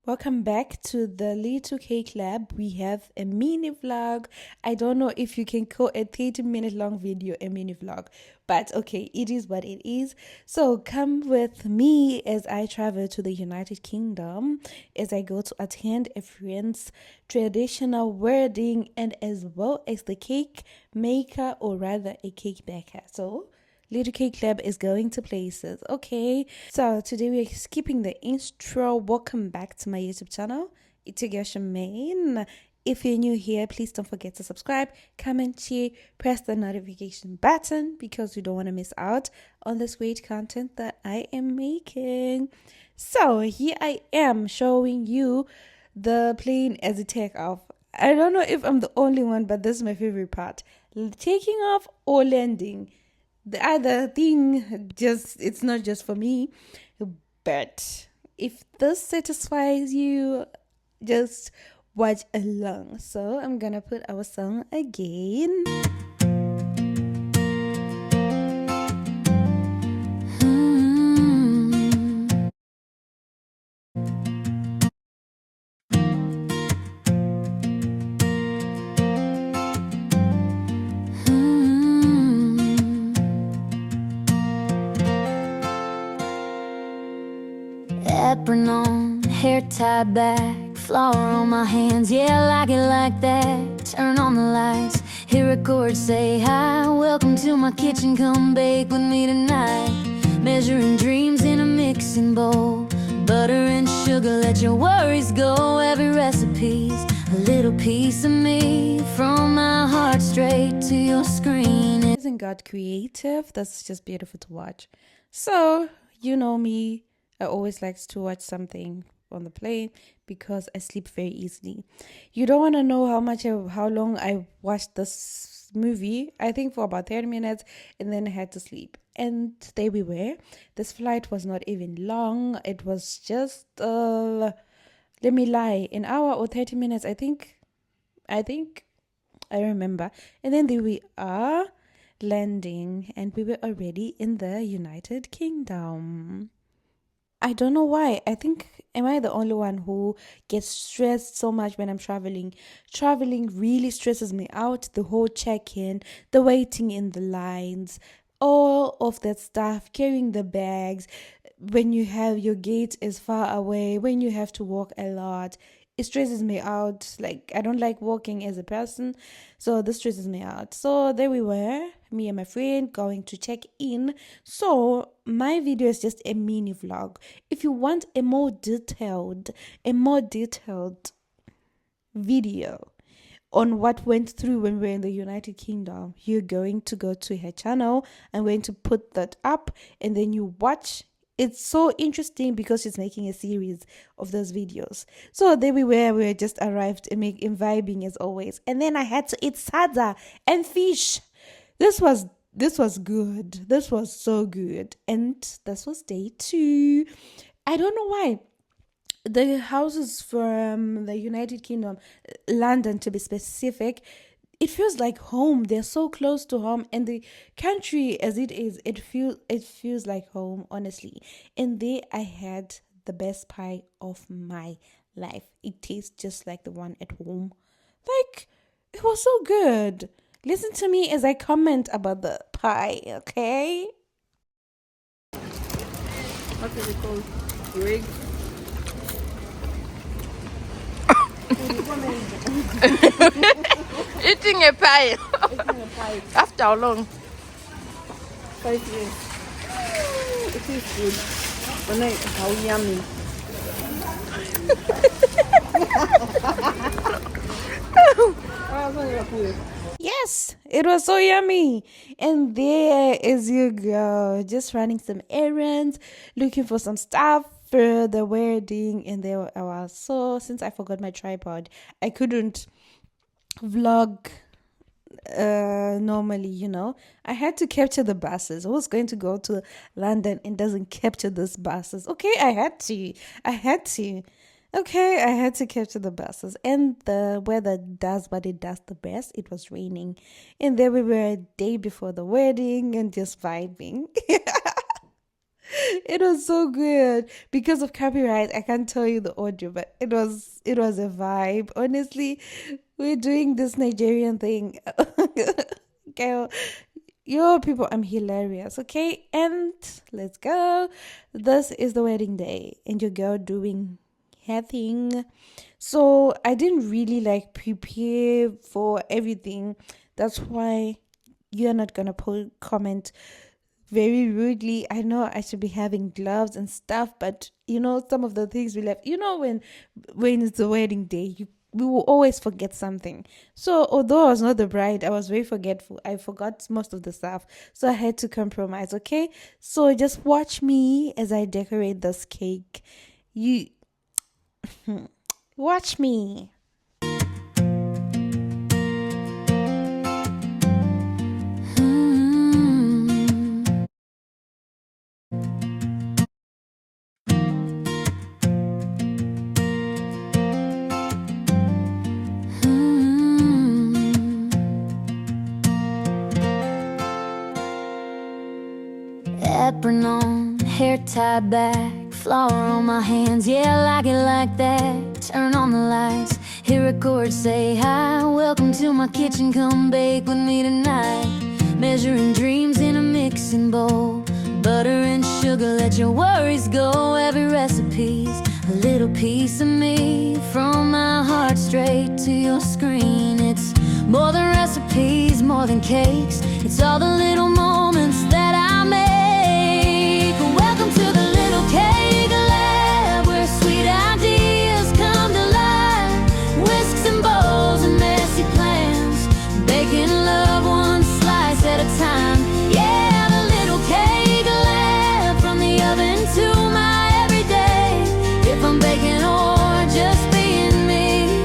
Welcome back to the Little Cake Lab. We have a mini vlog. I don't know if you can call a 30-minute long video a mini vlog, but okay, it is what it is. So come with me as I travel to the United Kingdom, as I go to attend a friend's traditional wedding, and as well as the cake maker, or rather a cake baker. So Little Cake Lab is going to places. Okay, so today we're skipping the intro. Welcome back to my YouTube channel. It's your girl Shemaine. If you're new here, please don't forget to subscribe, comment, share, press the notification button because you don't want to miss out on this great content that I am making. So here I am showing you the plane as it take off. I don't know if I'm the only one, but this is my favorite part. Taking off or landing. The other thing, it's not just for me, but if this satisfies you, just watch along. So I'm gonna put our song again. Apron on, hair tied back, flour on my hands, yeah, I like it like that. Turn on the lights, hear a chord say hi. Welcome to my kitchen, come bake with me tonight. Measuring dreams in a mixing bowl, butter and sugar, let your worries go. Every recipe's a little piece of me, from my heart straight to your screen. Isn't God creative? That's just beautiful to watch. So, you know me, I always like to watch something on the plane because I sleep very easily. You don't want to know how long I watched this movie. I think for about 30 minutes, and then I had to sleep. And there we were. This flight was not even long. It was just let me lie, an hour or 30 minutes. I think I remember. And then there we are, landing, and we were already in the United Kingdom. I don't know why. Am I the only one who gets stressed so much when I'm traveling? Traveling really stresses me out. The whole check-in, the waiting in the lines, all of that stuff, carrying the bags, when you have your gate is far away, when you have to walk a lot. It stresses me out. Like, I don't like walking as a person, so this stresses me out. So there we were, me and my friend going to check in. So my video is just a mini vlog. If you want a more detailed video on what went through when we were in the United Kingdom, you're going to go to her channel. I'm going to put that up, and then you watch. It's so interesting because she's making a series of those videos. So there we were just arrived and vibing as always. And then I had to eat sada and fish. This was good. This was so good. And this was day 2. I don't know why. The houses from the United Kingdom, London to be specific, it feels like home. They're so close to home, and the country as it is, it feels like home, honestly. And there I had the best pie of my life. It tastes just like the one at home. Like, it was so good. Listen to me as I comment about the pie, okay? What is it called? Rig? Eating a pie. After how long? 5 years. It is good. When how yummy. Yes, it was so yummy. And there is your girl, just running some errands, looking for some stuff for the wedding. And there I was. So since I forgot my tripod, I couldn't vlog normally. I had to capture the buses. I was going to go to London and doesn't capture these buses. Okay, I had to. Okay, I had to capture the buses, and the weather does what it does the best. It was raining, and there we were a day before the wedding and just vibing. It was so good. Because of copyright, I can't tell you the audio, but it was a vibe. Honestly, we're doing this Nigerian thing. Girl, yo, people, I'm hilarious, okay? And let's go. This is the wedding day, and your girl doing her thing. So I didn't really like prepare for everything. That's why you're not gonna comment very rudely. I know I should be having gloves and stuff, but some of the things we left. When it's the wedding day, we will always forget something. So although I was not the bride, I was very forgetful. I forgot most of the stuff, so I had to compromise. Okay, so just watch me as I decorate this cake. You watch me. Mm. Mm. Apron on, hair tied back, flower on my hands, yeah, I like it like that. Turn on the lights, hear a chord say hi. Welcome to my kitchen, come bake with me tonight. Measuring dreams in a mixing bowl, butter and sugar, let your worries go. Every recipe's a little piece of me, from my heart straight to your screen. It's more than recipes, more than cakes, it's all the little moments that I make. Welcome to the little cake lab, where sweet ideas come to life. Whisks and bowls and messy plans, baking love one slice at a time. Yeah, the little cake lab, from the oven to my everyday. If I'm baking or just being me,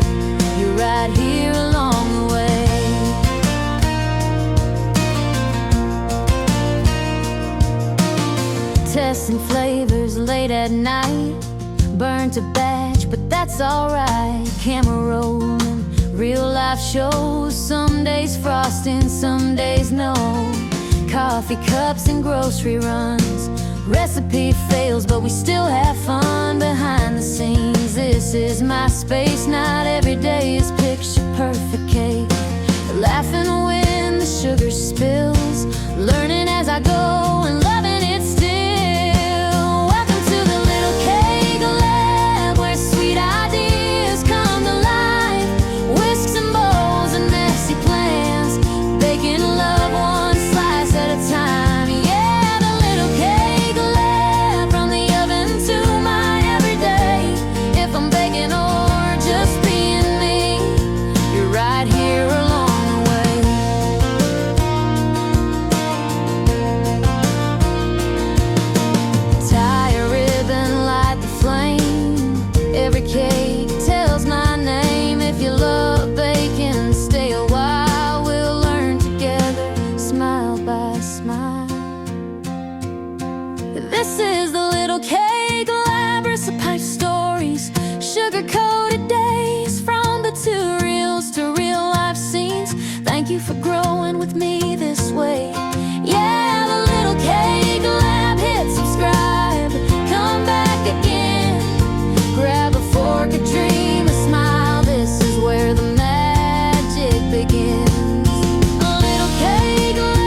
you're right here along the way. Testing flavors late at night, burnt a batch, but that's alright. Camera rolling, real life shows, some days frosting, some days no. Coffee cups and grocery runs, recipe fails, but we still have fun behind the scenes. This is my space, not every day is picture perfect cake. Laughing when the sugar spills, learning as I go and loving it still. Welcome to the little cake lab, where sweet ideas come to life. Whisks and bowls and messy plans, baking love one slice at a time. Yeah, the little cake lab, from the oven to my everyday. If I'm baking or just being me, you're right here along the way. Tie a ribbon, light the flame. Every cake tells my name. If you love baking, stay a while. We'll learn together, smile by smile. This is the little cake lab, recipe stories, sugar-coated days, from the tutorials to real life scenes. Thank you for growing with me this way. Yeah, the little cake lab, hit subscribe, come back again. Grab a fork, a dream, a smile, this is where the magic begins. A little cake lab,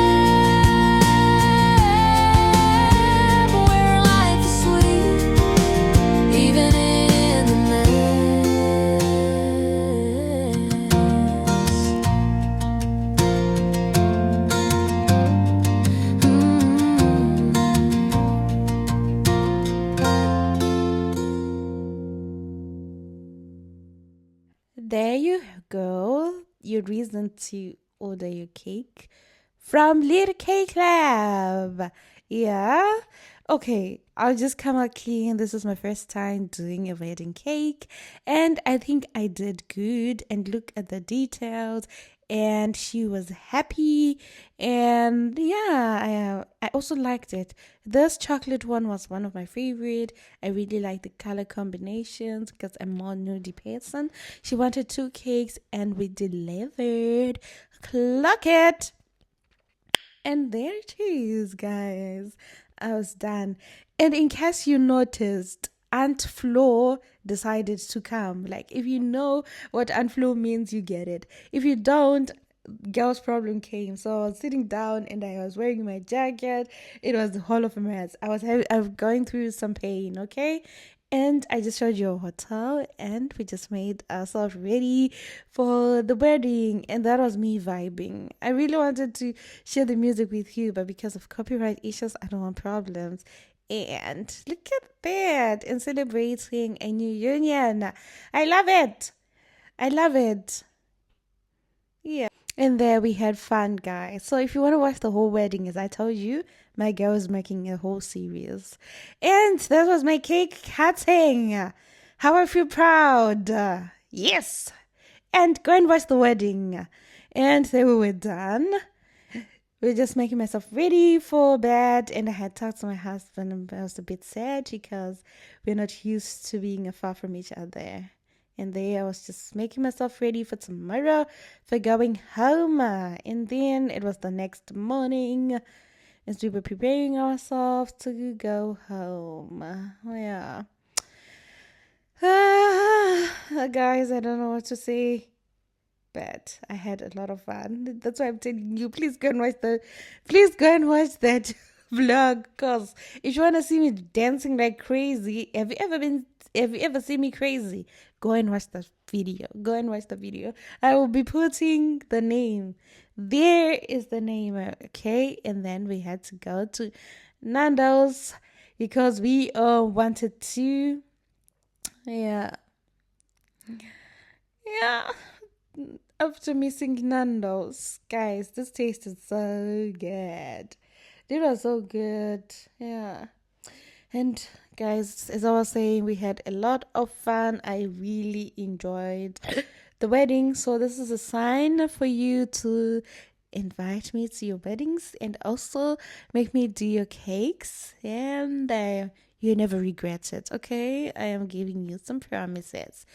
where life is sweet, even in the There you go. Your reason to order your cake from Little Cake Lab. Yeah. Okay, I'll just come out clean. This is my first time doing a wedding cake, and I think I did good. And look at the details. And she was happy, and yeah, I also liked it. This chocolate one was one of my favorite. I really like the color combinations because I'm more nudie person. She wanted 2 cakes, and we delivered. Clock it. And there it is, guys. I was done. And in case you noticed, Aunt Flo decided to come. Like, if you know what Aunt Flo means, you get it. If you don't, girl's problem came. So I was sitting down and I was wearing my jacket. It was the whole of a mess. I was going through some pain, okay? And I just showed you a hotel and we just made ourselves ready for the wedding. And that was me vibing. I really wanted to share the music with you, but because of copyright issues, I don't want problems. And look at that, and celebrating a new union. I love it. I love it. Yeah. And there we had fun, guys. So if you want to watch the whole wedding, as I told you, my girl is making a whole series. And that was my cake cutting. How I feel proud. Yes. And go and watch the wedding. And then we were done. We were just making myself ready for bed, and I had talked to my husband, and I was a bit sad because we're not used to being far from each other. And there I was just making myself ready for tomorrow, for going home. And then it was the next morning as we were preparing ourselves to go home. Yeah. Guys, I don't know what to say. But I had a lot of fun. That's why I'm telling you, please go and watch that vlog. Cause if you wanna see me dancing like crazy, have you ever seen me crazy? Go and watch that video. Go and watch the video. I will be putting the name. There is the name, okay? And then we had to go to Nando's because we wanted to, yeah. Yeah. After missing Nando's, guys, this tasted so good. It was so good. Yeah. And guys, as I was saying, we had a lot of fun. I really enjoyed the wedding. So this is a sign for you to invite me to your weddings and also make me do your cakes. And you never regret it, okay? I am giving you some promises.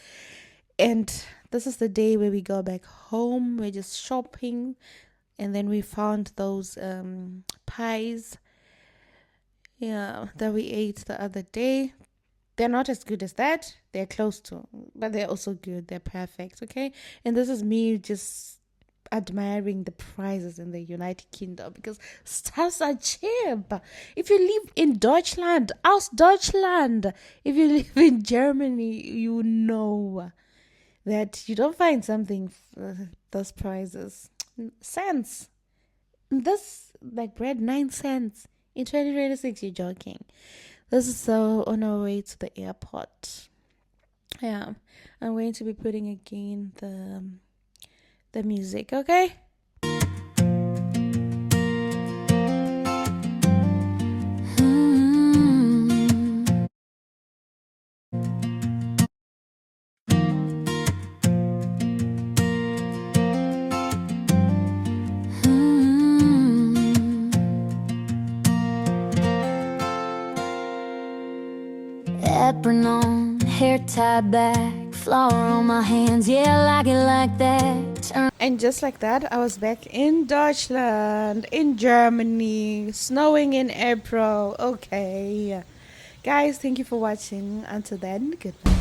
And this is the day where we go back home. We're just shopping. And then we found those pies, yeah, that we ate the other day. They're not as good as that. They're close to, but they're also good. They're perfect, okay? And this is me just admiring the prices in the United Kingdom because stuffs are cheap. If you live in Deutschland, aus Deutschland, if you live in Germany, you know that you don't find something those prices. Cents. This like bread 9 cents in 2026. You're joking. This is so on our way to the airport. Yeah, I'm going to be putting again the music. Okay. Apron on, hair tied back, flower on my hands, yeah, I like it like that. And just like that, I was back in Deutschland, in Germany, snowing in April. Okay. Guys, thank you for watching. Until then, goodbye.